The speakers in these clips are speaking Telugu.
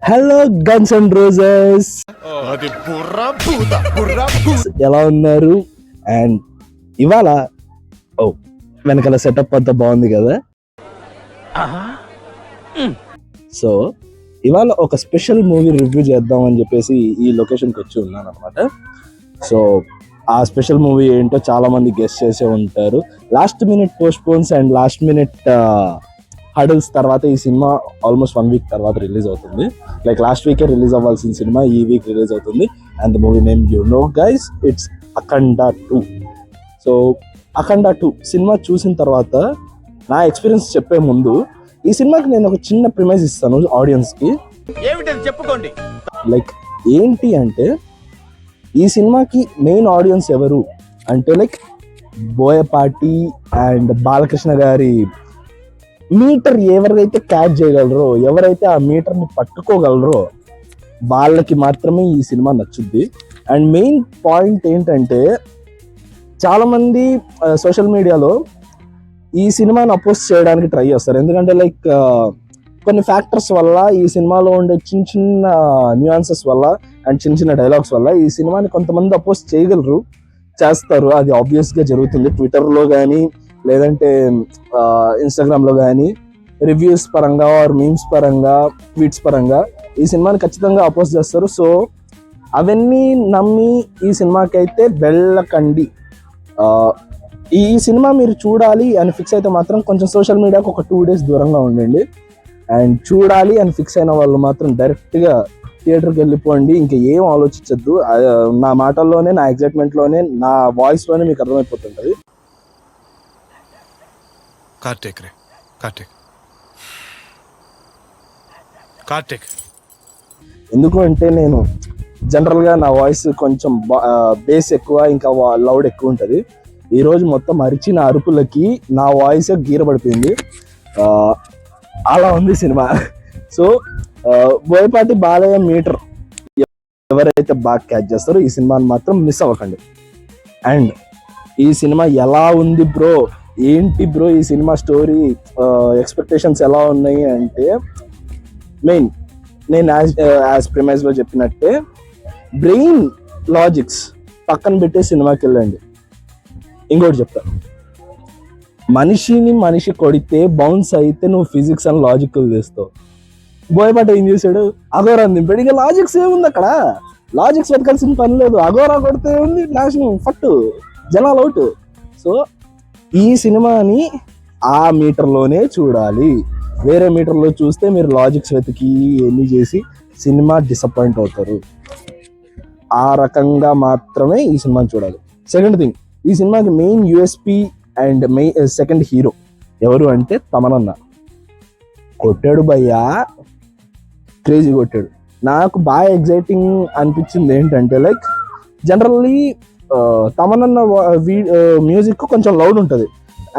హలో గన్స్ అండ్ రోజెస్, ఎలా ఉన్నారు? అండ్ ఇవాళ ఓ వెనకాల సెటప్ అంతా బాగుంది కదా. సో ఇవాళ ఒక స్పెషల్ మూవీ రివ్యూ చేద్దాం అని చెప్పేసి ఈ లొకేషన్కి వచ్చి ఉన్నాను అనమాట. సో ఆ స్పెషల్ మూవీ ఏంటో చాలా మంది గెస్ట్ చేసే ఉంటారు. Last minute post Ponce and last minute hurdles తర్వాత ఈ సినిమా ఆల్మోస్ట్ 1 వీక్ తర్వాత రిలీజ్ అవుతుంది. లైక్ లాస్ట్ వీకే రిలీజ్ అవ్వాల్సిన సినిమా ఈ వీక్ రిలీజ్ అవుతుంది. And the movie name you know guys, it's Akhanda 2. So Akhanda 2 cinema చూసిన తర్వాత నా ఎక్స్పీరియన్స్ చెప్పే ముందు ఈ సినిమాకి నేను ఒక చిన్న ప్రిమైజ్ ఇస్తాను ఆడియన్స్కి. చెప్పుకోండి. లైక్ ఏంటి అంటే ఈ సినిమాకి మెయిన్ ఆడియన్స్ ఎవరు అంటే లైక్ బోయపాటి అండ్ బాలకృష్ణ గారి మీటర్ ఎవరైతే క్యాచ్ చేయగలరో, ఎవరైతే ఆ మీటర్ని పట్టుకోగలరో వాళ్ళకి మాత్రమే ఈ సినిమా నచ్చుద్ది. అండ్ మెయిన్ పాయింట్ ఏంటంటే చాలామంది సోషల్ మీడియాలో ఈ సినిమాని అపోజ్ చేయడానికి ట్రై చేస్తారు. ఎందుకంటే లైక్ కొన్ని ఫ్యాక్టర్స్ వల్ల, ఈ సినిమాలో ఉండే చిన్న చిన్న న్యూయాన్సెస్ వల్ల అండ్ చిన్న చిన్న డైలాగ్స్ వల్ల ఈ సినిమాని కొంతమంది అపోజ్ చేయగలరు, చేస్తారు. అది ఆబ్వియస్గా జరుగుతుంది. ట్విట్టర్లో కానీ లేదంటే ఇన్స్టాగ్రామ్లో కానీ రివ్యూస్ పరంగా ఆర్ మీమ్స్ పరంగా, ట్వీట్స్ పరంగా ఈ సినిమాని ఖచ్చితంగా అపోజ్ చేస్తారు. సో అవన్నీ నమ్మి ఈ సినిమాకి అయితే వెళ్ళకండి. ఈ సినిమా మీరు చూడాలి అని ఫిక్స్ అయితే మాత్రం కొంచెం సోషల్ మీడియాకి ఒక 2 days దూరంగా ఉండండి. అండ్ చూడాలి అని ఫిక్స్ అయిన వాళ్ళు మాత్రం డైరెక్ట్గా థియేటర్కి వెళ్ళిపోండి. ఇంకా ఏం ఆలోచించద్దు. నా మాటల్లోనే, నా ఎగ్జైట్మెంట్లోనే, నా వాయిస్లోనే మీకు అర్థమైపోతుంటుంది. ఎందుకు అంటే నేను జనరల్గా నా వాయిస్ కొంచెం బేస్ ఎక్కువ, ఇంకా లౌడ్ ఎక్కువ ఉంటుంది. ఈరోజు మొత్తం అరిచిన అరుపులకి నా వాయిస్ గీరబడిపోయింది. అలా ఉంది cinema. So Boyapati Balayya meter ఎవరైతే బాగా క్యాచ్ చేస్తారో ఈ సినిమాని మాత్రం మిస్ అవ్వకండి. అండ్ ఈ సినిమా ఎలా ఉంది బ్రో, ఏంటి బ్రో ఈ సినిమా స్టోరీ, ఎక్స్పెక్టేషన్స్ ఎలా ఉన్నాయి అంటే, మెయిన్ నేను యాజ్ ప్రిమైజ్లో చెప్పినట్టే బ్రెయిన్ లాజిక్స్ పక్కన పెట్టే సినిమాకి వెళ్ళండి. ఇంకోటి చెప్తాను, మనిషి కొడితే బౌన్స్ అయితే నువ్వు ఫిజిక్స్ అని లాజికల్ చేస్తావు. బోయపాటి ఏం చేశాడు, అగోరా దింపాడు. ఇక లాజిక్స్ ఏముంది అక్కడ, లాజిక్స్ వెతకాల్సిన పని లేదు. అగోరా కొడితే ఉంది, లాస్ట్ ఫట్టు జనాలు అవుట్. సో ఈ సినిమాని ఆ మీటర్లోనే చూడాలి. వేరే మీటర్లో చూస్తే మీరు లాజిక్స్ వెతికి ఎన్ని చేసి సినిమా డిసప్పాయింట్ అవుతారు. ఆ రకంగా మాత్రమే ఈ సినిమాని చూడాలి. సెకండ్ థింగ్, ఈ సినిమాకి main USP and second hero ఎవరు అంటే తమనన్న. కొట్టాడు భయ్యా, క్రేజీ కొట్టాడు. నాకు బాగా ఎగ్జైటింగ్ అనిపించింది ఏంటంటే లైక్ జనరల్లీ తమనన్న మ్యూజిక్ కొంచెం లౌడ్ ఉంటుంది.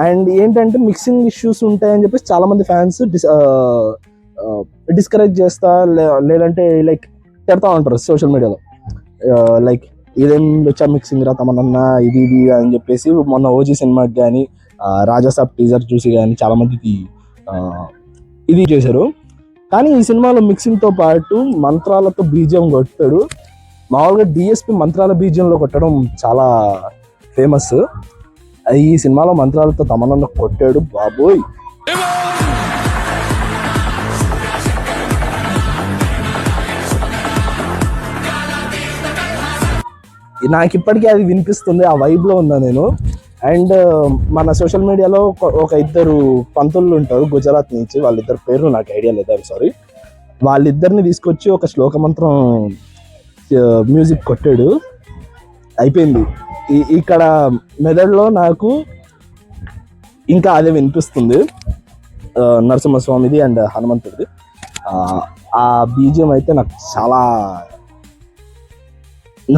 అండ్ ఏంటంటే మిక్సింగ్ ఇష్యూస్ ఉంటాయని చెప్పేసి చాలామంది ఫ్యాన్స్ డిస్కరేజ్ చేస్తా, లేదంటే లైక్ తిడతా ఉంటారు సోషల్ మీడియాలో. లైక్ ఇదేం వచ్చా మిక్సింగ్ రా తమనన్న, ఇది అని చెప్పేసి. మొన్న ఓజీ సినిమాకి కానీ రాజాసాబ్ టీజర్ చూసి కానీ చాలామంది ఇది చేశారు. కానీ ఈ సినిమాలో మిక్సింగ్తో పాటు మంత్రాలతో బీజియం కొట్టాడు. మామూలుగా డిఎస్పి మంత్రాల బీజియంలో కొట్టడం చాలా ఫేమస్. ఈ సినిమాలో మంత్రాలతో తమనన్న కొట్టాడు బాబోయ్. నాకు ఇప్పటికీ అది వినిపిస్తుంది, ఆ వైబ్లో ఉన్నా నేను. అండ్ మన సోషల్ మీడియాలో ఒక 2 పంతులు ఉంటారు గుజరాత్ నుంచి, వాళ్ళిద్దరు పేరు నాకు ఐడియా లేదు, సారీ. వాళ్ళిద్దరిని తీసుకొచ్చి ఒక శ్లోక మంత్రం మ్యూజిక్ కొట్టాడు, అయిపోయింది. ఇక్కడ మెదడులో నాకు ఇంకా అదే వినిపిస్తుంది, నరసింహస్వామిది అండ్ హనుమంతుడిది. ఆ బీజియం అయితే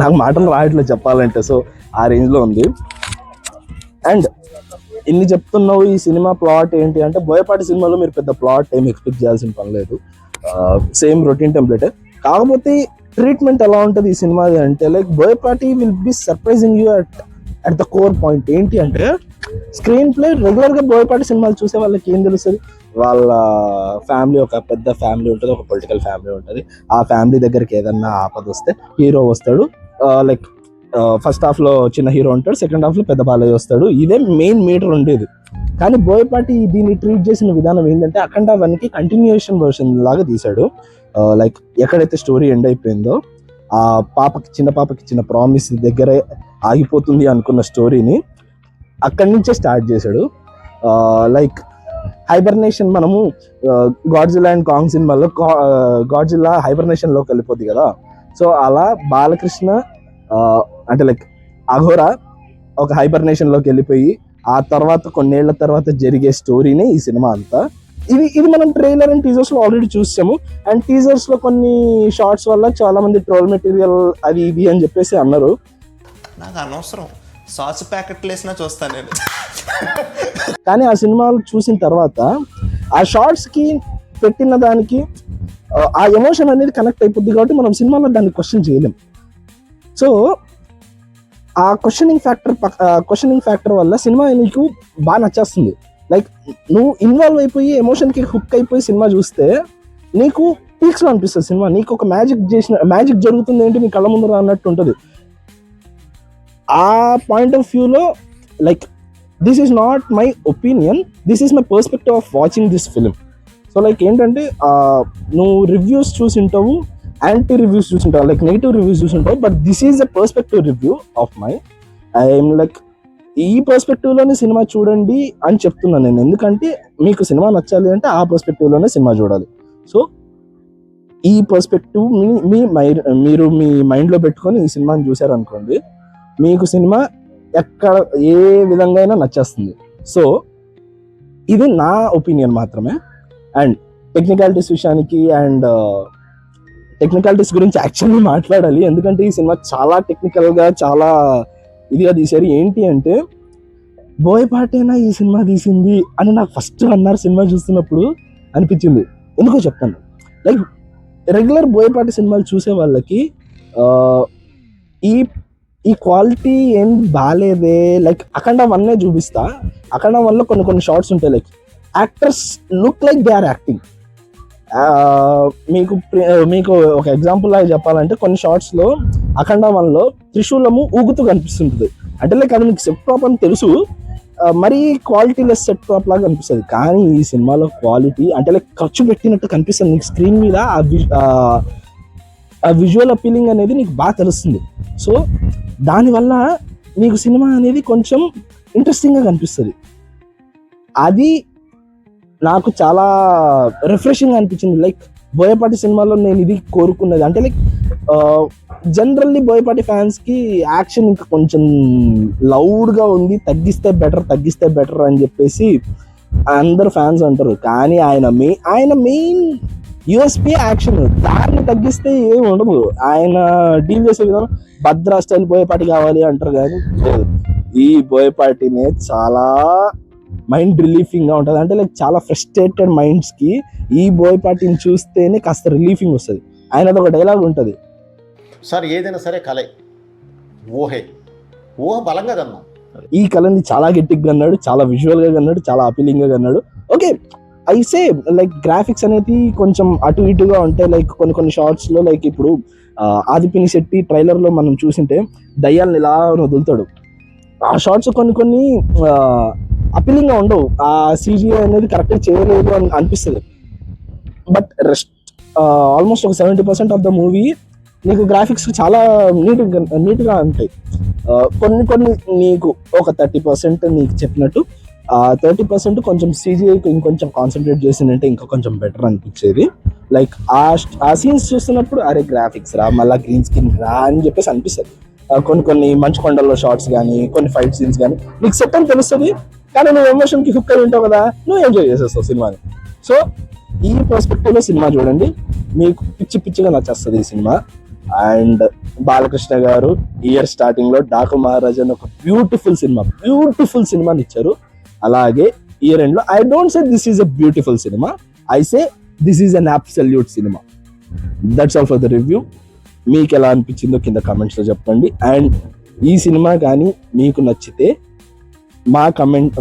నాకు మాటలు రాయట్లేదు చెప్పాలంటే. సో ఆ రేంజ్లో ఉంది. అండ్ ఇన్ని చెప్తున్నావు, ఈ సినిమా ప్లాట్ ఏంటి అంటే, బోయపాటి సినిమాలో మీరు పెద్ద ప్లాట్ ఏం ఎక్స్పెక్ట్ చేయాల్సిన పని లేదు, సేమ్ రొటీన్ టెంప్లెట్. కాకపోతే ట్రీట్మెంట్ ఎలా ఉంటుంది ఈ సినిమాది అంటే like Boyapati will be surprising you at the core point. ఏంటి అంటే స్క్రీన్ ప్లే రెగ్యులర్గా బోయపాటి సినిమాలు చూసే వాళ్ళకి ఏం తెలుస్తుంది, వాళ్ళ ఫ్యామిలీ ఒక పెద్ద ఫ్యామిలీ ఉంటుంది, ఒక పొలిటికల్ ఫ్యామిలీ ఉంటుంది. ఆ ఫ్యామిలీ దగ్గరికి ఏదన్నా ఆపద వస్తే హీరో వస్తాడు. లైక్ ఫస్ట్ హాఫ్ లో చిన్న హీరో ఉంటాడు, సెకండ్ హాఫ్ లో పెద్ద బాలయ్య వస్తాడు. ఇదే మెయిన్ మీటర్ ఉండేది. కానీ బోయపాటి దీన్ని ట్రీట్ చేసిన విధానం ఏంటంటే అఖండ 1కి కంటిన్యూషన్ వర్షన్ లాగా తీశాడు. లైక్ ఎక్కడైతే స్టోరీ ఎండ్ అయిపోయిందో, ఆ చిన్న పాపకి ఇచ్చిన ప్రామిస్ దగ్గరే ఆగిపోతుంది అనుకున్న స్టోరీని అక్కడి నుంచే స్టార్ట్ చేశాడు. లైక్ హైబర్నేషన్, మనము గాడ్జిల్లా అండ్ కాంగ్ సినిమాలో గాడ్జిల్లా హైబర్నేషన్ లోకి వెళ్ళిపోద్ది కదా. సో అలా బాలకృష్ణ అంటే లైక్ అఘోరా ఒక హైబర్నేషన్ లోకి వెళ్ళిపోయి ఆ తర్వాత కొన్నేళ్ల తర్వాత జరిగే స్టోరీనే ఈ సినిమా అంతా. ఇది మనం ట్రైలర్ అండ్ టీజర్స్ లో ఆల్రెడీ చూసాము. అండ్ టీజర్స్ లో కొన్ని షార్ట్స్ వల్ల చాలా మంది ట్రోల్ మెటీరియల్ అది ఇది అని చెప్పేసి అన్నారు. నాకు అనవసరం, సాస్ ప్యాకెట్లు వేసినా చూస్తాను నేను. కానీ ఆ సినిమాలు చూసిన తర్వాత ఆ షార్ట్స్ కి పెట్టిన దానికి ఆ ఎమోషన్ అనేది కనెక్ట్ అయిపోద్ది కాబట్టి మనం సినిమాలో దాన్ని క్వశ్చన్ చేయలేం. సో ఆ క్వశ్చనింగ్ ఫ్యాక్టర్ వల్ల సినిమా నీకు బాగా నచ్చేస్తుంది. లైక్ నువ్వు ఇన్వాల్వ్ అయిపోయి ఎమోషన్కి హుక్ అయిపోయి సినిమా చూస్తే నీకు పీక్స్లో అనిపిస్తుంది సినిమా. నీకు ఒక మ్యాజిక్ జరుగుతుంది ఏంటి నీ కళ్ళ ముందర అన్నట్టు ఉంటుంది. ఆ పాయింట్ ఆఫ్ వ్యూలో like this is not my opinion, this is my perspective of watching this film. So like ఏంటంటే నువ్వు రివ్యూస్ చూసింటావు, యాంటీ రివ్యూస్ చూసింటావు, లైక్ నెగిటివ్ రివ్యూస్ చూసింటావు, but this is a perspective review of my. I'm like ఈ పర్స్పెక్టివ్లోనే సినిమా చూడండి అని చెప్తున్నాను నేను. ఎందుకంటే మీకు సినిమా నచ్చాలి అంటే ఆ పర్స్పెక్టివ్లోనే సినిమా చూడాలి. సో ఈ పర్స్పెక్టివ్ మీరు మీ మైండ్లో పెట్టుకొని ఈ సినిమాని చూసారనుకోండి, మీకు సినిమా ఎక్కడ ఏ విధంగా అయినా నచ్చేస్తుంది. సో ఇది నా ఒపీనియన్ మాత్రమే. అండ్ టెక్నికాలిటీస్ విషయానికి, అండ్ టెక్నికాలిటీస్ గురించి యాక్చువల్లీ మాట్లాడాలి, ఎందుకంటే ఈ సినిమా చాలా టెక్నికల్గా చాలా ఇదిగా తీశారు. ఏంటి అంటే బోయపాటేనా ఈ సినిమా తీసింది అని నాకు ఫస్ట్ అన్నారు సినిమా చూస్తున్నప్పుడు అనిపించింది. ఎందుకో చెప్తాను. లైక్ రెగ్యులర్ బోయపాటి సినిమాలు చూసే వాళ్ళకి ఈ క్వాలిటీ ఏం బాగాలేదే. లైక్ అఖండ 1 చూపిస్తా, అఖండ 1లో కొన్ని షార్ట్స్ ఉంటాయి, like actors look like they are acting. మీకు ఒక ఎగ్జాంపుల్ లాగా చెప్పాలంటే కొన్ని షార్ట్స్లో అఖండ 1లో త్రిశూలము ఊగుతూ కనిపిస్తుంటుంది. అంటే లైక్ అది మీకు సెట్ టాప్ అని తెలుసు, మరీ క్వాలిటీ లెస్ సెట్ టాప్ లాగా కనిపిస్తుంది. కానీ ఈ సినిమాలో క్వాలిటీ అంటే లైక్ ఖర్చు పెట్టినట్టు కనిపిస్తుంది నీకు స్క్రీన్ మీద. ఆ విజువల్ అపీలింగ్ అనేది నీకు బాగా తెలుస్తుంది. సో దానివల్ల నీకు సినిమా అనేది కొంచెం ఇంట్రెస్టింగ్గా కనిపిస్తుంది. అది నాకు చాలా రిఫ్రెషింగ్ అనిపించింది. లైక్ బోయపాటి సినిమాలో నేను ఇది కోరుకున్నది. అంటే లైక్ జనరల్లీ బోయపాటి ఫ్యాన్స్కి యాక్షన్ ఇంకా కొంచెం లౌడ్గా ఉంది, తగ్గిస్తే బెటర్ అని చెప్పేసి అందరు ఫ్యాన్స్ అంటారు. కానీ ఆయన మెయిన్ యూఎస్పీ యాక్షన్, దాన్ని తగ్గిస్తే ఏమి ఉండదు. ఆయన డీల్ చేసే విధానం భద్రా స్టైల్ బోయపాటి కావాలి అంటారు, కానీ ఈ బోయపాటినే చాలా మైండ్ రిలీఫింగ్గా ఉంటుంది. అంటే లైక్ చాలా ఫ్రస్ట్రేటెడ్ మైండ్స్కి ఈ బోయపాటిని చూస్తేనే కాస్త రిలీఫింగ్ వస్తుంది. ఆయనది ఒక డైలాగ్ ఉంటుంది, సార్ ఏదైనా సరే కళ ఊహ బలంగా కన్నాం. ఈ కళని చాలా గట్టిగా అన్నాడు, చాలా విజువల్గా అన్నాడు, చాలా అపీలింగ్గా అన్నాడు. ఓకే, అయితే లైక్ గ్రాఫిక్స్ అనేది కొంచెం అటు ఇటుగా ఉంటాయి. లైక్ కొన్ని షార్ట్స్లో లైక్ ఇప్పుడు ఆదిపినిశెట్టి ట్రైలర్లో మనం చూసింటే దయ్యాలను ఇలా వదులుతాడు. ఆ షార్ట్స్ కొన్ని అపీలింగ్గా ఉండవు. ఆ CGI అనేది కరెక్ట్గా చేయలేదు అని అనిపిస్తుంది. బట్ రెస్ట్ ఆల్మోస్ట్ ఒక 70% ఆఫ్ ద మూవీ నీకు గ్రాఫిక్స్ చాలా నీట్గా ఉంటాయి. కొన్ని నీకు ఒక 30% నీకు చెప్పినట్టు 30% కొంచెం CGIకి ఇంకొంచెం కాన్సన్ట్రేట్ చేసిందంటే ఇంకా కొంచెం బెటర్ అనిపించేది. లైక్ ఆ సీన్స్ చూస్తున్నప్పుడు అరే గ్రాఫిక్స్ రా, మళ్ళీ గ్రీన్ స్క్రీన్ రా అని చెప్పేసి అనిపిస్తుంది. కొన్ని మంచు కొండల్లో షార్ట్స్ కానీ, కొన్ని ఫైట్ సీన్స్ కానీ నీకు సెట్ అని తెలుస్తుంది. కానీ నువ్వు ఎమోషన్కి హుక్ అయి ఉంటావు కదా, నువ్వు ఎంజాయ్ చేసేస్తావు సినిమాని. సో ఈ పర్స్పెక్టివ్లో సినిమా చూడండి, మీకు పిచ్చిగా నచ్చేస్తుంది ఈ సినిమా. అండ్ బాలకృష్ణ గారు ఇయర్ స్టార్టింగ్లో డాకు మహారాజ్ అని ఒక బ్యూటిఫుల్ సినిమాని ఇచ్చారు. అలాగే ఇయర్ ఎండ్లో I don't say this is a beautiful cinema, I say this is an absolute cinema. That's all for the review. మీకు ఎలా అనిపించిందో కింద కామెంట్స్లో చెప్పండి. అండ్ ఈ సినిమా కానీ మీకు నచ్చితే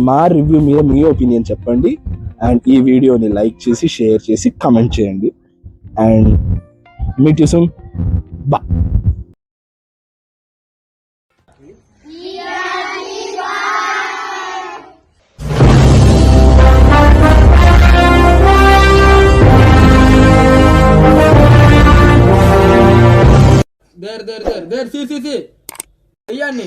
మా రివ్యూ మీద మీ ఒపీనియన్ చెప్పండి. అండ్ ఈ వీడియోని లైక్ చేసి షేర్ చేసి కమెంట్ చేయండి అండ్ మీట్ యూ సూన్. బా. There, see. Ayan ni.